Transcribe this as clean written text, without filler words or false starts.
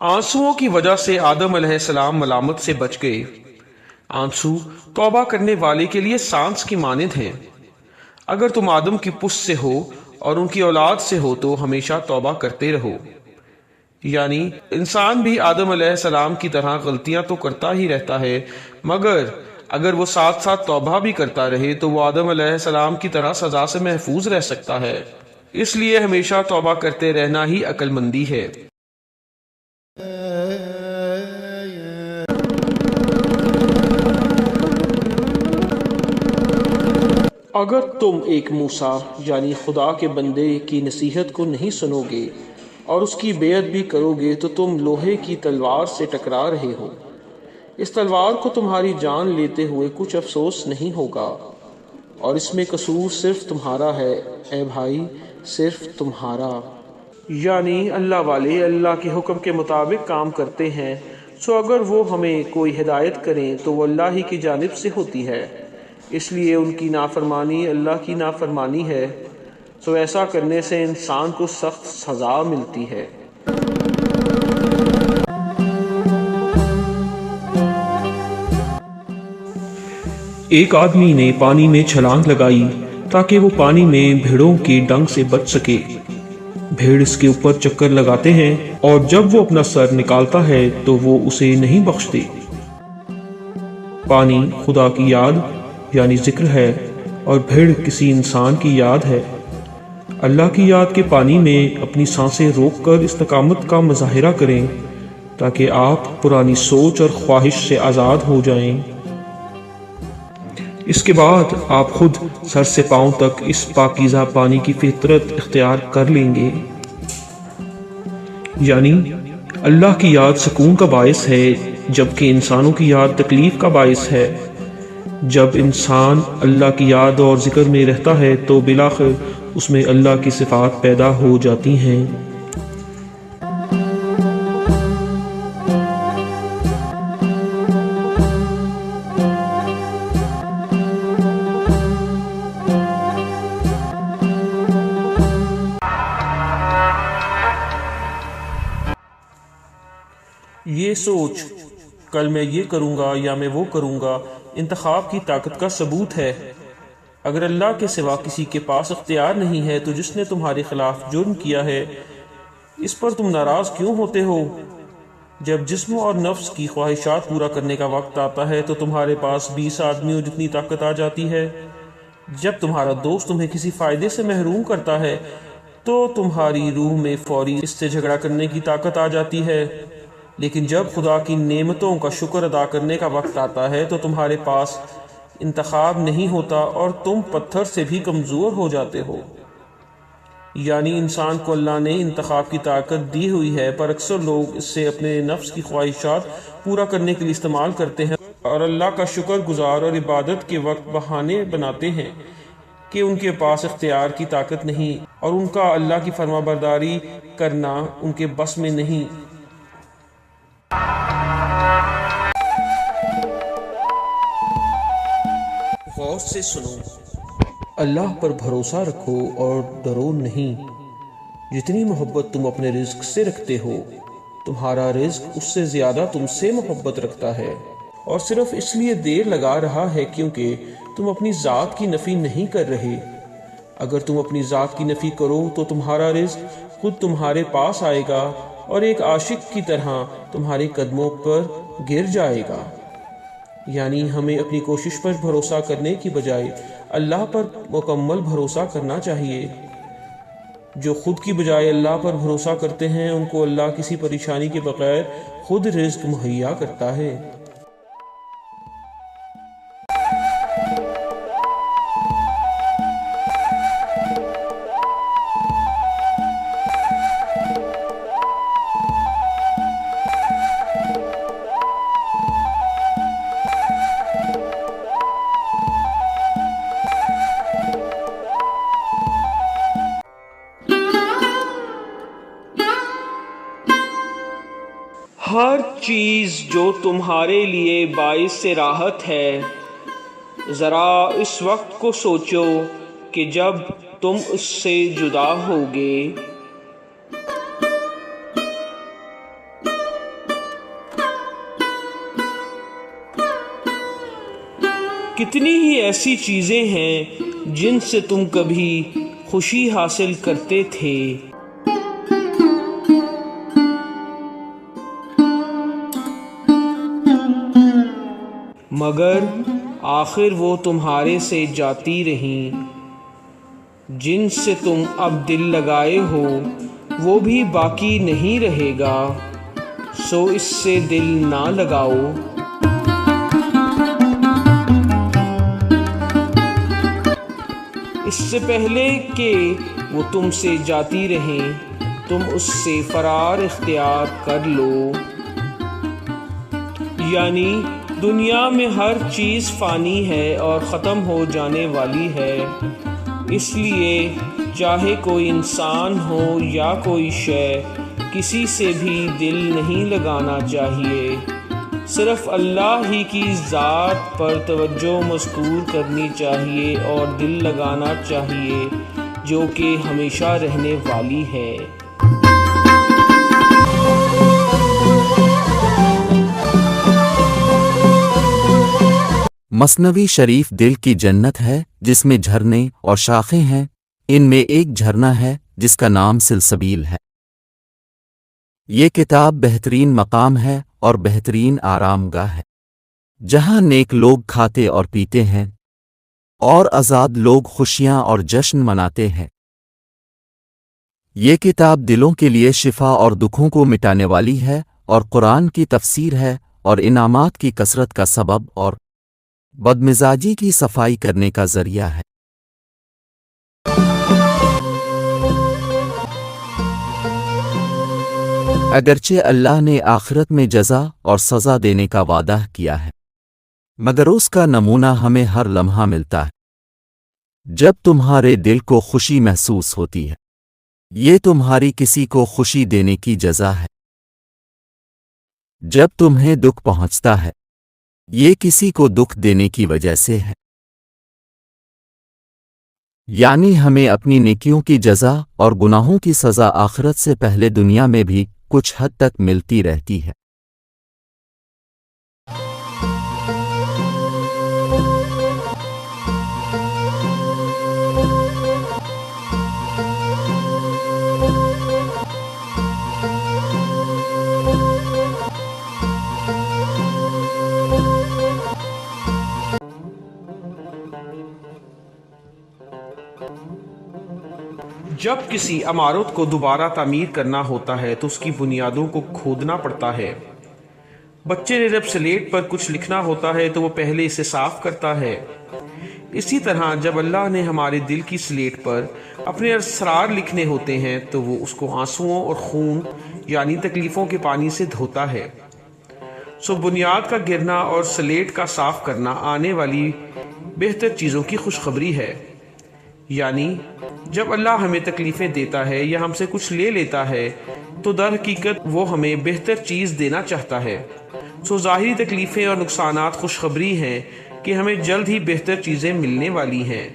آنسوؤں کی وجہ سے آدم علیہ السلام ملامت سے بچ گئے۔ آنسو توبہ کرنے والے کے لیے سانس کی مانند ہیں۔ اگر تم آدم کی پشت سے ہو اور ان کی اولاد سے ہو تو ہمیشہ توبہ کرتے رہو۔ یعنی انسان بھی آدم علیہ السلام کی طرح غلطیاں تو کرتا ہی رہتا ہے، مگر اگر وہ ساتھ ساتھ توبہ بھی کرتا رہے تو وہ آدم علیہ السلام کی طرح سزا سے محفوظ رہ سکتا ہے۔ اس لیے ہمیشہ توبہ کرتے رہنا ہی عقل مندی ہے۔ اگر تم ایک موسیٰ یعنی خدا کے بندے کی نصیحت کو نہیں سنو گے اور اس کی بیعت بھی کرو گے تو تم لوہے کی تلوار سے ٹکرا رہے ہو۔ اس تلوار کو تمہاری جان لیتے ہوئے کچھ افسوس نہیں ہوگا، اور اس میں قصور صرف تمہارا ہے اے بھائی، صرف تمہارا۔ یعنی اللہ والے اللہ کے حکم کے مطابق کام کرتے ہیں، سو اگر وہ ہمیں کوئی ہدایت کریں تو وہ اللہ ہی کی جانب سے ہوتی ہے، اس لیے ان کی نافرمانی اللہ کی نافرمانی ہے، سو ایسا کرنے سے انسان کو سخت سزا ملتی ہے۔ ایک آدمی نے پانی میں چھلانگ لگائی تاکہ وہ پانی میں بھیڑوں کے ڈنگ سے بچ سکے۔ بھیڑ اس کے اوپر چکر لگاتے ہیں اور جب وہ اپنا سر نکالتا ہے تو وہ اسے نہیں بخشتے۔ پانی خدا کی یاد یعنی ذکر ہے اور بھیڑ کسی انسان کی یاد ہے۔ اللہ کی یاد کے پانی میں اپنی سانسیں روک کر استقامت کا مظاہرہ کریں تاکہ آپ پرانی سوچ اور خواہش سے آزاد ہو جائیں۔ اس کے بعد آپ خود سر سے پاؤں تک اس پاکیزہ پانی کی فطرت اختیار کر لیں گے۔ یعنی اللہ کی یاد سکون کا باعث ہے، جبکہ انسانوں کی یاد تکلیف کا باعث ہے۔ جب انسان اللہ کی یاد اور ذکر میں رہتا ہے تو بالآخر اس میں اللہ کی صفات پیدا ہو جاتی ہیں۔ یہ سوچ کل میں یہ کروں گا یا میں وہ کروں گا انتخاب کی طاقت کا ثبوت ہے۔ اگر اللہ کے سوا کسی کے پاس اختیار نہیں ہے تو جس نے تمہارے خلاف جرم کیا ہے اس پر تم ناراض کیوں ہوتے ہو؟ جب جسم اور نفس کی خواہشات پورا کرنے کا وقت آتا ہے تو تمہارے پاس 20 آدمیوں جتنی طاقت آ جاتی ہے۔ جب تمہارا دوست تمہیں کسی فائدے سے محروم کرتا ہے تو تمہاری روح میں فوری اس سے جھگڑا کرنے کی طاقت آ جاتی ہے، لیکن جب خدا کی نعمتوں کا شکر ادا کرنے کا وقت آتا ہے تو تمہارے پاس انتخاب نہیں ہوتا اور تم پتھر سے بھی کمزور ہو جاتے ہو۔ یعنی انسان کو اللہ نے انتخاب کی طاقت دی ہوئی ہے، پر اکثر لوگ اس سے اپنے نفس کی خواہشات پورا کرنے کے لیے استعمال کرتے ہیں اور اللہ کا شکر گزار اور عبادت کے وقت بہانے بناتے ہیں کہ ان کے پاس اختیار کی طاقت نہیں اور ان کا اللہ کی فرما برداری کرنا ان کے بس میں نہیں۔ غور سے سنو، اللہ پر بھروسہ رکھو اور ڈرو نہیں۔ جتنی محبت تم اپنے رزق سے رکھتے ہو تمہارا رزق اس سے زیادہ تم سے محبت رکھتا ہے، اور صرف اس لیے دیر لگا رہا ہے کیونکہ تم اپنی ذات کی نفی نہیں کر رہے۔ اگر تم اپنی ذات کی نفی کرو تو تمہارا رزق خود تمہارے پاس آئے گا اور ایک عاشق کی طرح تمہارے قدموں پر گر جائے گا۔ یعنی ہمیں اپنی کوشش پر بھروسہ کرنے کی بجائے اللہ پر مکمل بھروسہ کرنا چاہیے۔ جو خود کی بجائے اللہ پر بھروسہ کرتے ہیں ان کو اللہ کسی پریشانی کے بغیر خود رزق مہیا کرتا ہے۔ ہر چیز جو تمہارے لیے باعث راحت ہے، ذرا اس وقت کو سوچو کہ جب تم اس سے جدا ہوگے۔ کتنی ہی ایسی چیزیں ہیں جن سے تم کبھی خوشی حاصل کرتے تھے، مگر آخر وہ تمہارے سے جاتی رہیں۔ جن سے تم اب دل لگائے ہو وہ بھی باقی نہیں رہے گا، سو اس سے دل نہ لگاؤ۔ اس سے پہلے کہ وہ تم سے جاتی رہیں تم اس سے فرار اختیار کر لو۔ یعنی دنیا میں ہر چیز فانی ہے اور ختم ہو جانے والی ہے، اس لیے چاہے کوئی انسان ہو یا کوئی شے، کسی سے بھی دل نہیں لگانا چاہیے۔ صرف اللہ ہی کی ذات پر توجہ مذکور کرنی چاہیے اور دل لگانا چاہیے جو کہ ہمیشہ رہنے والی ہے۔ مثنوی شریف دل کی جنت ہے جس میں جھرنے اور شاخیں ہیں، ان میں ایک جھرنا ہے جس کا نام سلسبیل ہے۔ یہ کتاب بہترین مقام ہے اور بہترین آرام گاہ ہے، جہاں نیک لوگ کھاتے اور پیتے ہیں اور آزاد لوگ خوشیاں اور جشن مناتے ہیں۔ یہ کتاب دلوں کے لیے شفا اور دکھوں کو مٹانے والی ہے اور قرآن کی تفسیر ہے اور انعامات کی کثرت کا سبب اور بدمزاجی کی صفائی کرنے کا ذریعہ ہے۔ اگرچہ اللہ نے آخرت میں جزا اور سزا دینے کا وعدہ کیا ہے، مگر اس کا نمونہ ہمیں ہر لمحہ ملتا ہے جب تمہارے دل کو خوشی محسوس ہوتی ہے۔ یہ تمہاری کسی کو خوشی دینے کی جزا ہے۔ جب تمہیں دکھ پہنچتا ہے یہ کسی کو دکھ دینے کی وجہ سے ہے۔ یعنی ہمیں اپنی نیکیوں کی جزا اور گناہوں کی سزا آخرت سے پہلے دنیا میں بھی کچھ حد تک ملتی رہتی ہے۔ جب کسی عمارت کو دوبارہ تعمیر کرنا ہوتا ہے تو اس کی بنیادوں کو کھودنا پڑتا ہے۔ بچے نے جب سلیٹ پر کچھ لکھنا ہوتا ہے تو وہ پہلے اسے صاف کرتا ہے۔ اسی طرح جب اللہ نے ہمارے دل کی سلیٹ پر اپنے اسرار لکھنے ہوتے ہیں تو وہ اس کو آنسوؤں اور خون یعنی تکلیفوں کے پانی سے دھوتا ہے۔ سو بنیاد کا گرنا اور سلیٹ کا صاف کرنا آنے والی بہتر چیزوں کی خوشخبری ہے۔ یعنی جب اللہ ہمیں تکلیفیں دیتا ہے یا ہم سے کچھ لے لیتا ہے تو در حقیقت وہ ہمیں بہتر چیز دینا چاہتا ہے۔ سو ظاہری تکلیفیں اور نقصانات خوشخبری ہیں کہ ہمیں جلد ہی بہتر چیزیں ملنے والی ہیں۔